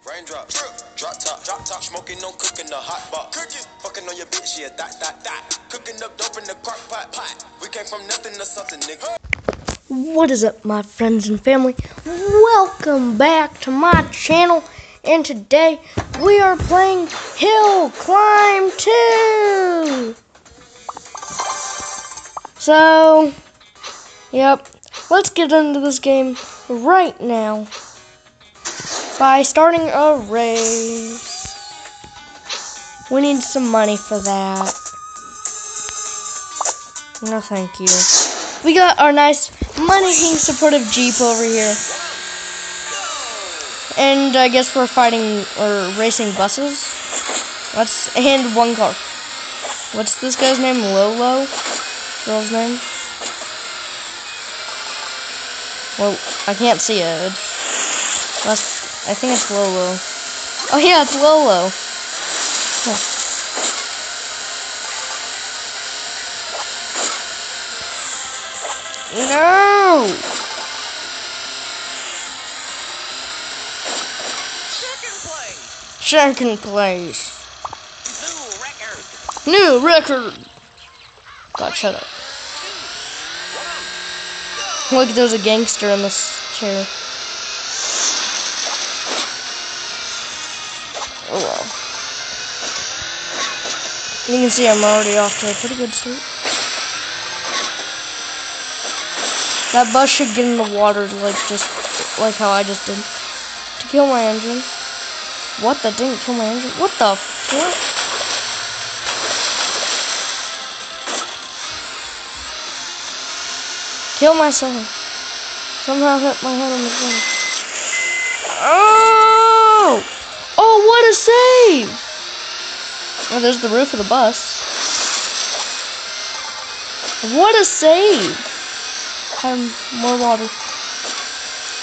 Raindrop, drop top, smoking on cooking the hot pot. Fucking on your bitch, yeah, that. Cooking up dope in the crock pot. We came from nothing to something, nigga. What is up, my friends and family? Welcome back to my channel, and today we are playing Hill Climb 2. So, yep, let's get into this game right now by starting a race. We need some money for that. No, thank you. We got our nice Money King supportive Jeep over here. And I guess we're fighting or racing buses. And one car. What's this guy's name? Lolo? Girl's name? Well, I can't see it. I think it's Lolo. Oh yeah, it's Lolo. Huh. No! Second place. New record. God, shut up. Look, there's a gangster in this chair. Oh well. You can see I'm already off to a pretty good start. That bus should get in the water like how I just did. To kill my engine. What? That didn't kill my engine? What the fuck? Kill myself. Somehow hit my head on the ground. Oh! Oh, what a save! Oh, there's the roof of the bus. What a save! Had more water.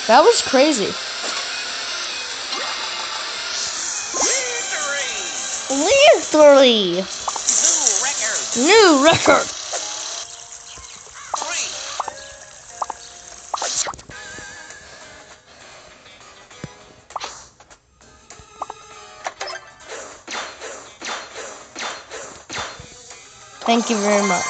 That was crazy. Victory! New record! Thank you very much.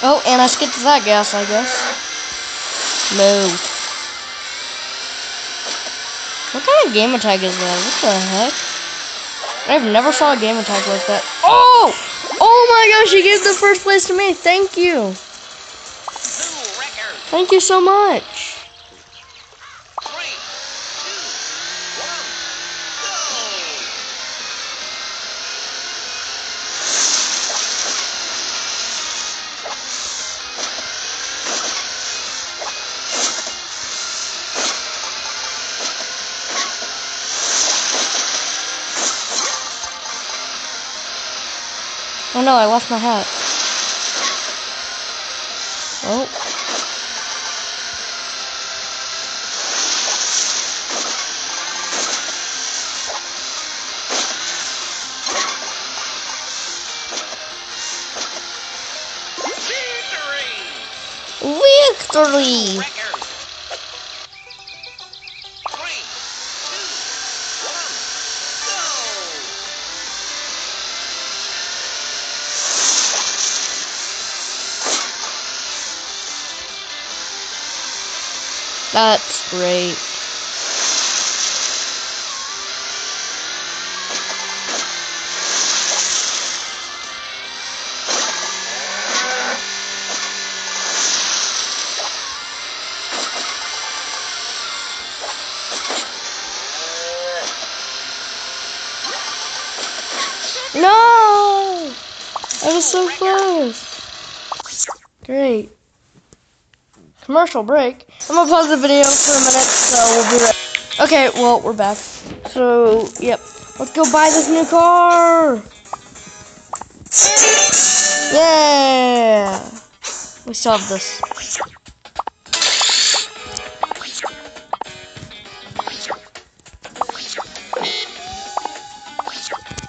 Oh, and I skipped that gas, I guess. No. What kind of game attack is that? What the heck? I've never saw a game attack like that. Oh! Oh my gosh, you gave the first place to me. Thank you. Thank you so much. Oh no, I lost my hat. Oh. Victory! That's great. No! I was so close. Great. Commercial break. I'm gonna pause the video for a minute, so we'll be right. Okay, well, we're back. So, yep. Let's go buy this new car! Yeah! We still have this.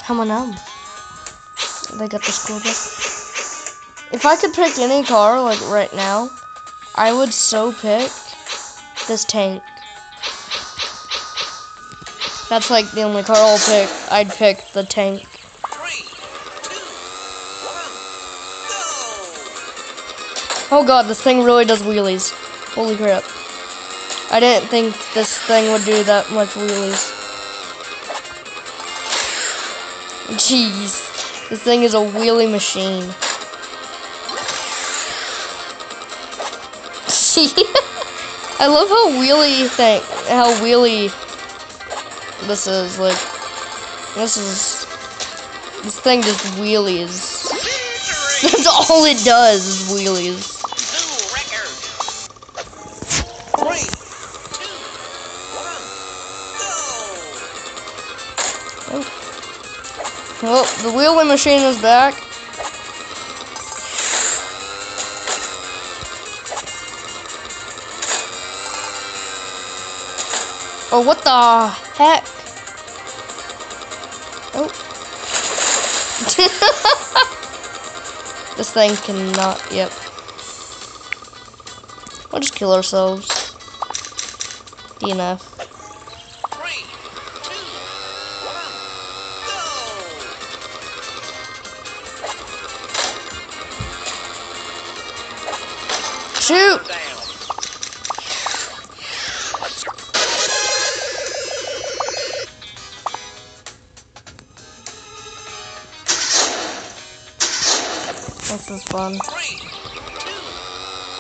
Come on now. They got the school bus. If I could pick any car, like right now, I would so pick this tank. That's like the only car I'll pick. I'd pick the tank. 3, 2, 1, go! Oh god, this thing really does wheelies. Holy crap. I didn't think this thing would do that much wheelies. Jeez. This thing is a wheelie machine. I love how wheelie this is. Like, this thing just wheelies. That's all it does is wheelies. New record! 3, 2, 1, go! Well, the wheelie machine is back. Oh, what the heck? Oh. This thing cannot, yep. We'll just kill ourselves. DNF. 3, 2, 1, go! Shoot! Down. This is fun. 3, 2,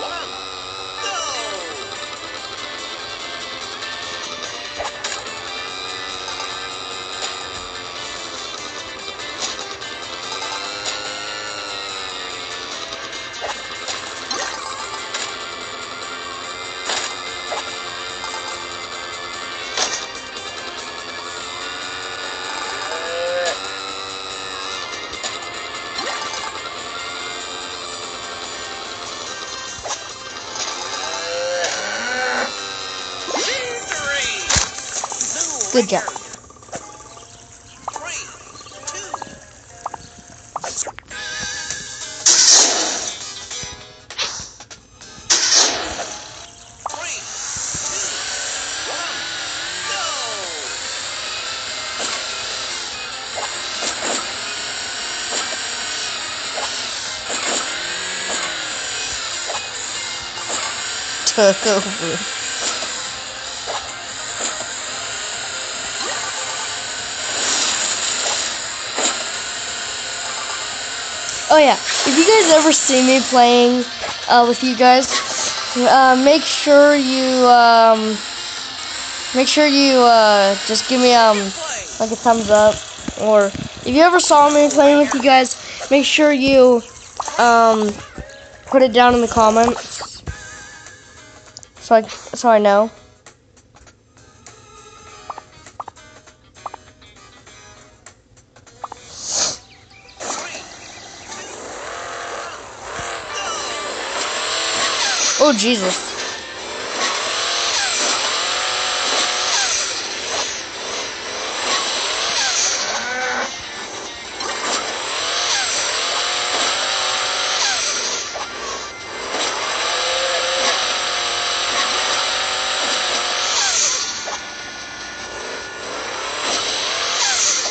1, go! Good job. 3, 2, 3, 2, 1, go! Took over. Oh yeah, if you guys ever see me playing with you guys, make sure you just give me like a thumbs up, or if you ever saw me playing with you guys, make sure you put it down in the comments so I know. Oh, Jesus.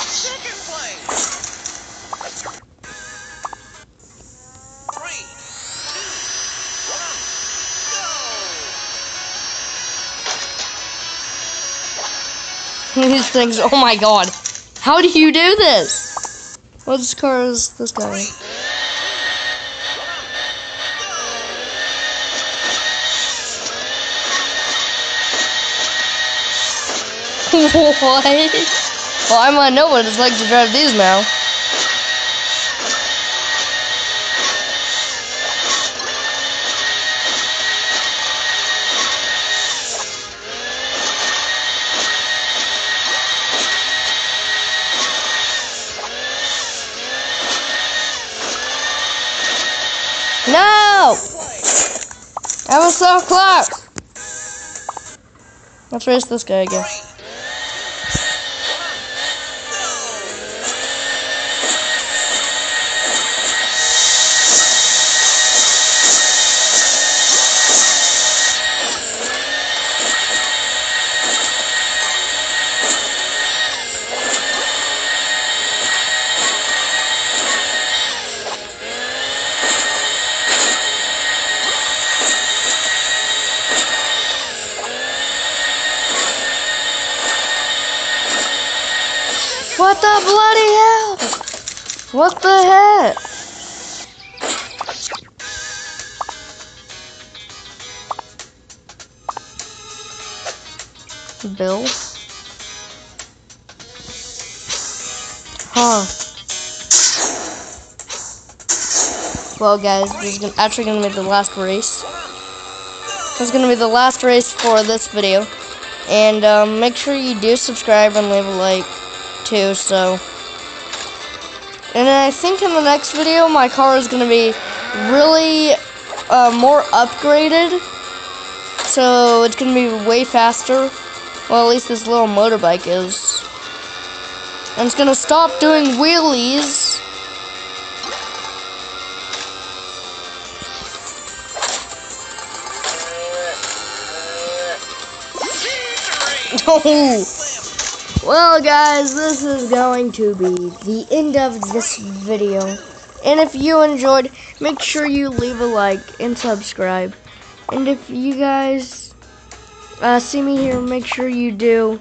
Second place! 3, 2, 1, go! These things, oh my god. How do you do this? What car is this guy? 3, 2, 1, go! What? Well, I might know what it's like to drive these now. I was so close. Let's race this guy again. What the bloody hell? What the heck? Bill? Huh. Well, guys, this is actually going to be the last race. This is going to be the last race for this video. And make sure you do subscribe and leave a like. Too, so, and I think in the next video my car is gonna be really more upgraded, so it's gonna be way faster. Well, at least this little motorbike is, and it's gonna stop doing wheelies. No. Well, guys, this is going to be the end of this video. And if you enjoyed, make sure you leave a like and subscribe. And if you guys see me here, make sure you do.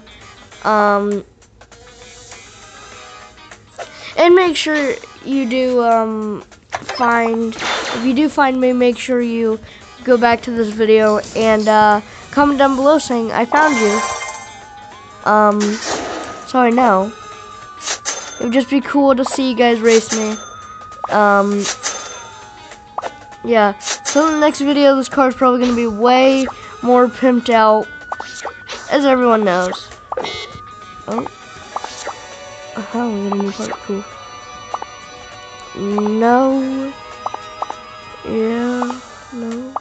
And make sure you do if you do find me, make sure you go back to this video and comment down below saying I found you. So I know. It would just be cool to see you guys race me. Yeah. So in the next video, this car is probably going to be way more pimped out, as everyone knows. Oh. Oh, we got a new part. Cool. No. Yeah. No.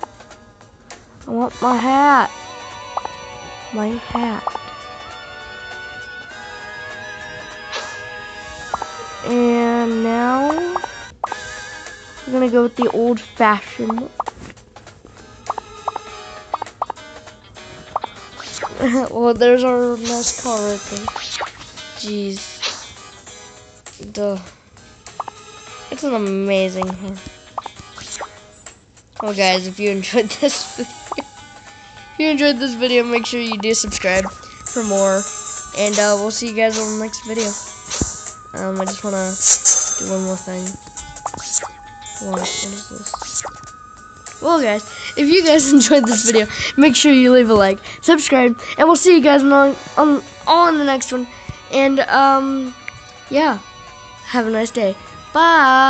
I want my hat. My hat. And now we're gonna go with the old-fashioned. Well, there's our nice car right there. Jeez, duh. It's an amazing car. Well, guys, if you enjoyed this video, make sure you do subscribe for more, and we'll see you guys on the next video. I just want to do one more thing. What is this? Well, guys, if you guys enjoyed this video, make sure you leave a like, subscribe, and we'll see you guys all in the next one. And, yeah, have a nice day. Bye!